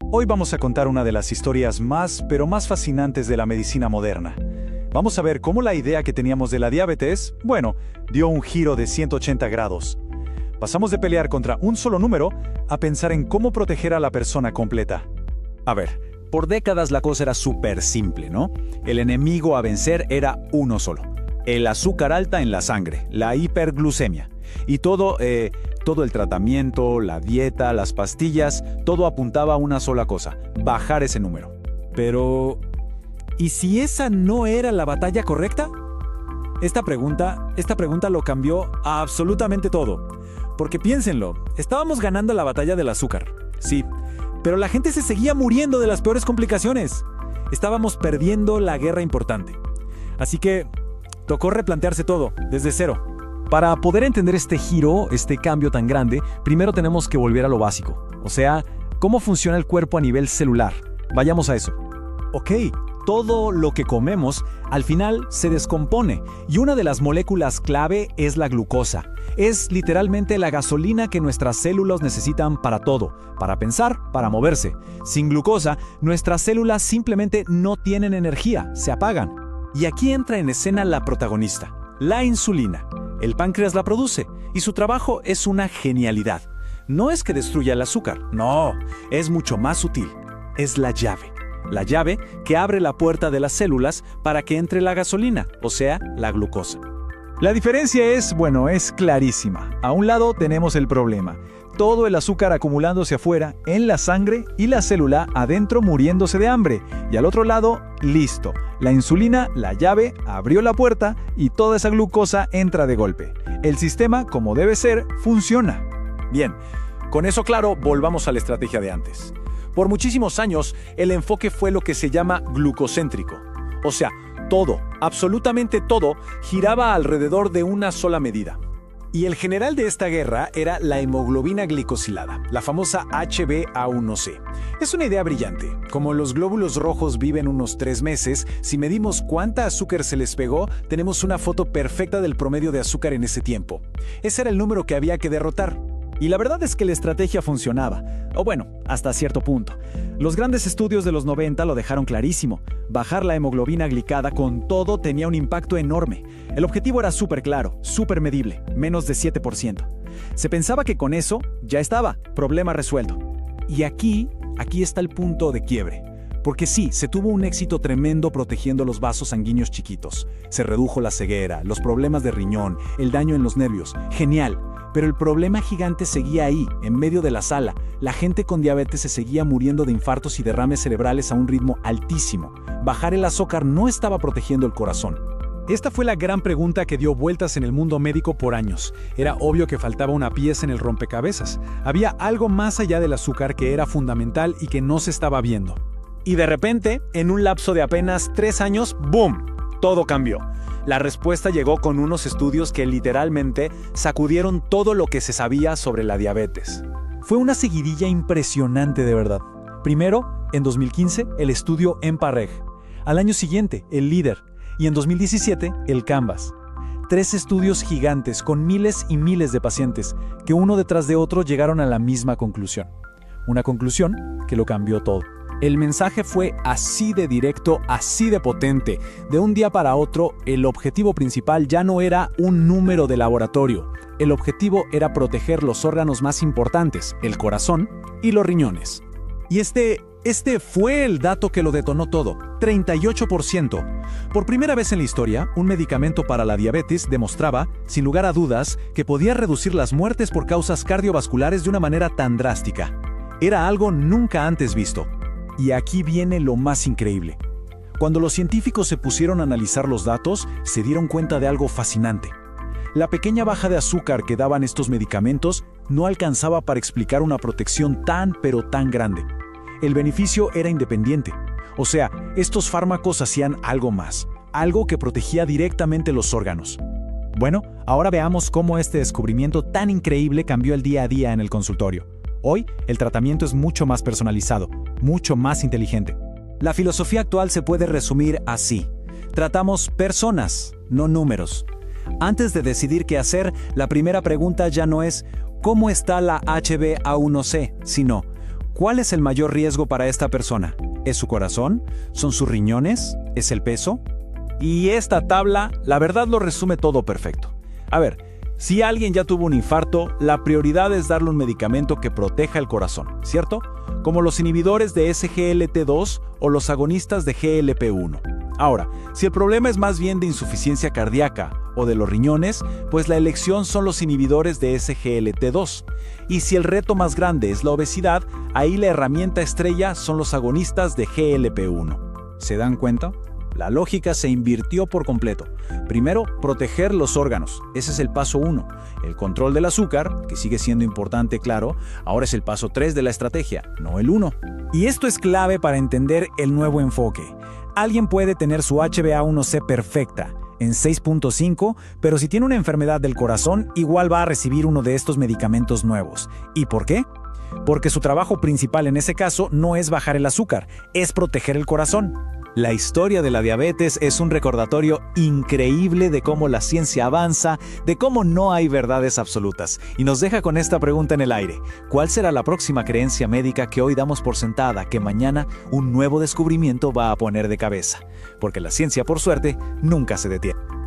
Hoy vamos a contar una de las historias más, pero más fascinantes de la medicina moderna. Vamos a ver cómo la idea que teníamos de la diabetes, dio un giro de 180 grados. Pasamos de pelear contra un solo número a pensar en cómo proteger a la persona completa. A ver, por décadas la cosa era súper simple, ¿no? El enemigo a vencer era uno solo: el azúcar alta en la sangre, la hiperglucemia. Y todo el tratamiento, la dieta, las pastillas, todo apuntaba a una sola cosa: bajar ese número. Pero, ¿y si esa no era la batalla correcta? Esta pregunta lo cambió a absolutamente todo. Porque piénsenlo, estábamos ganando la batalla del azúcar, sí, pero la gente se seguía muriendo de las peores complicaciones. Estábamos perdiendo la guerra importante. Así que tocó replantearse todo, desde cero. Para poder entender este giro, este cambio tan grande, primero tenemos que volver a lo básico. O sea, ¿cómo funciona el cuerpo a nivel celular? Vayamos a eso. Ok, todo lo que comemos al final se descompone y una de las moléculas clave es la glucosa. Es literalmente la gasolina que nuestras células necesitan para todo, para pensar, para moverse. Sin glucosa, nuestras células simplemente no tienen energía, se apagan. Y aquí entra en escena la protagonista, la insulina. El páncreas la produce y su trabajo es una genialidad. No es que destruya el azúcar, no, es mucho más sutil. Es la llave. La llave que abre la puerta de las células para que entre la gasolina, o sea, la glucosa. La diferencia es clarísima. A un lado tenemos el problema: todo el azúcar acumulándose afuera, en la sangre, y la célula adentro muriéndose de hambre. Y al otro lado, listo. La insulina, la llave, abrió la puerta y toda esa glucosa entra de golpe. El sistema, como debe ser, funciona. Bien, con eso claro, volvamos a la estrategia de antes. Por muchísimos años, el enfoque fue lo que se llama glucocéntrico. O sea, todo, absolutamente todo, giraba alrededor de una sola medida. Y el general de esta guerra era la hemoglobina glicosilada, la famosa HbA1c. Es una idea brillante. Como los glóbulos rojos viven unos 3 meses, si medimos cuánta azúcar se les pegó, tenemos una foto perfecta del promedio de azúcar en ese tiempo. Ese era el número que había que derrotar. Y la verdad es que la estrategia funcionaba, o hasta cierto punto. Los grandes estudios de los 90 lo dejaron clarísimo. Bajar la hemoglobina glicada con todo tenía un impacto enorme. El objetivo era súper claro, súper medible, menos de 7%. Se pensaba que con eso ya estaba, problema resuelto. Y aquí está el punto de quiebre. Porque sí, se tuvo un éxito tremendo protegiendo los vasos sanguíneos chiquitos. Se redujo la ceguera, los problemas de riñón, el daño en los nervios. Genial. Pero el problema gigante seguía ahí, en medio de la sala. La gente con diabetes se seguía muriendo de infartos y derrames cerebrales a un ritmo altísimo. Bajar el azúcar no estaba protegiendo el corazón. Esta fue la gran pregunta que dio vueltas en el mundo médico por años. Era obvio que faltaba una pieza en el rompecabezas. Había algo más allá del azúcar que era fundamental y que no se estaba viendo. Y de repente, en un lapso de apenas 3 años, ¡boom!, todo cambió. La respuesta llegó con unos estudios que literalmente sacudieron todo lo que se sabía sobre la diabetes. Fue una seguidilla impresionante de verdad. Primero, en 2015, el estudio EMPA-REG. Al año siguiente, el LEADER. Y en 2017, el CANVAS. 3 estudios gigantes con miles y miles de pacientes que uno detrás de otro llegaron a la misma conclusión. Una conclusión que lo cambió todo. El mensaje fue así de directo, así de potente. De un día para otro, el objetivo principal ya no era un número de laboratorio. El objetivo era proteger los órganos más importantes, el corazón y los riñones. Y este fue el dato que lo detonó todo: 38%. Por primera vez en la historia, un medicamento para la diabetes demostraba, sin lugar a dudas, que podía reducir las muertes por causas cardiovasculares de una manera tan drástica. Era algo nunca antes visto. Y aquí viene lo más increíble. Cuando los científicos se pusieron a analizar los datos, se dieron cuenta de algo fascinante. La pequeña baja de azúcar que daban estos medicamentos no alcanzaba para explicar una protección tan pero tan grande. El beneficio era independiente. O sea, estos fármacos hacían algo más, algo que protegía directamente los órganos. Bueno, ahora veamos cómo este descubrimiento tan increíble cambió el día a día en el consultorio. Hoy, el tratamiento es mucho más personalizado, mucho más inteligente. La filosofía actual se puede resumir así: tratamos personas, no números. Antes de decidir qué hacer, la primera pregunta ya no es ¿cómo está la HbA1c?, sino ¿Cuál es el mayor riesgo para esta persona? ¿Es su corazón? ¿Son sus riñones? ¿Es el peso? Y esta tabla, la verdad, lo resume todo perfecto. A ver, si alguien ya tuvo un infarto, la prioridad es darle un medicamento que proteja el corazón, ¿cierto? Como los inhibidores de SGLT2 o los agonistas de GLP-1. Ahora, si el problema es más bien de insuficiencia cardíaca o de los riñones, pues la elección son los inhibidores de SGLT2. Y si el reto más grande es la obesidad, ahí la herramienta estrella son los agonistas de GLP-1. ¿Se dan cuenta? La lógica se invirtió por completo. Primero, proteger los órganos. Ese es el paso 1. El control del azúcar, que sigue siendo importante, claro, ahora es el paso 3 de la estrategia, no el 1. Y esto es clave para entender el nuevo enfoque. Alguien puede tener su HbA1c perfecta, en 6.5, pero si tiene una enfermedad del corazón, igual va a recibir uno de estos medicamentos nuevos. ¿Y por qué? Porque su trabajo principal en ese caso no es bajar el azúcar, es proteger el corazón. La historia de la diabetes es un recordatorio increíble de cómo la ciencia avanza, de cómo no hay verdades absolutas. Y nos deja con esta pregunta en el aire. ¿Cuál será la próxima creencia médica que hoy damos por sentada que mañana un nuevo descubrimiento va a poner de cabeza? Porque la ciencia, por suerte, nunca se detiene.